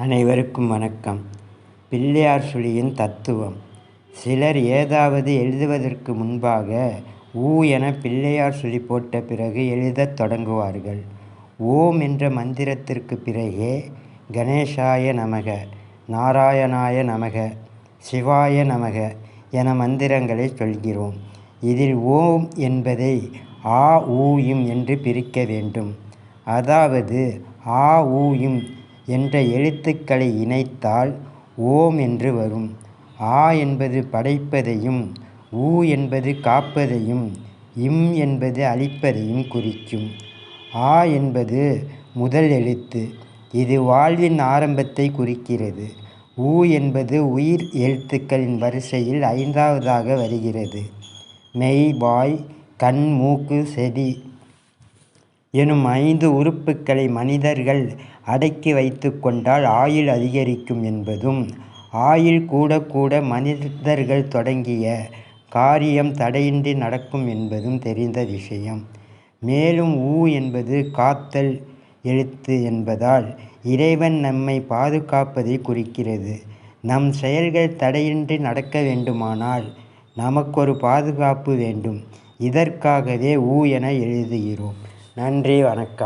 அனைவருக்கும் வணக்கம். பிள்ளையார் சுழியின் தத்துவம். சிலர் ஏதாவது எழுதுவதற்கு முன்பாக ஊ என பிள்ளையார் சுழி போட்ட பிறகு எழுதத் தொடங்குவார்கள். ஓம் என்ற மந்திரத்திற்கு பிறகே கணேசாய நமக, நாராயணாய நமக, சிவாய நமக என மந்திரங்களை சொல்கிறோம். இதில் ஓம் என்பதை ஆ ஊ இம் என்று பிரிக்க வேண்டும். அதாவது ஆ ஊ இம் என்ற எழுத்துக்களை இணைத்தால் ஓம் என்று வரும். ஆ என்பது படைப்பதையும், ஊ என்பது காப்பதையும், இம் என்பது அழிப்பதையும் குறிக்கும். ஆ என்பது முதல் எழுத்து. இது வாழ்வின் ஆரம்பத்தை குறிக்கிறது. ஊ என்பது உயிர் எழுத்துக்களின் வரிசையில் 5வதாக வருகிறது. மெய், வாய், கண், மூக்கு, செவி எனும் 5 உறுப்புக்களை மனிதர்கள் அடக்கி வைத்து கொண்டால் ஆயுள் அதிகரிக்கும் என்பதும், ஆயுள் கூட கூட மனிதர்கள் தொடங்கிய காரியம் தடையின்றி நடக்கும் என்பதும் தெரிந்த விஷயம். மேலும் ஊ என்பது காத்தல் எழுத்து என்பதால் இறைவன் நம்மை பாதுகாப்பதை குறிக்கிறது. நம் செயல்கள் தடையின்றி நடக்க வேண்டுமானால் நமக்கொரு பாதுகாப்பு வேண்டும். இதற்காகவே ஊ என எழுதுகிறோம். நன்றி, வணக்கம்.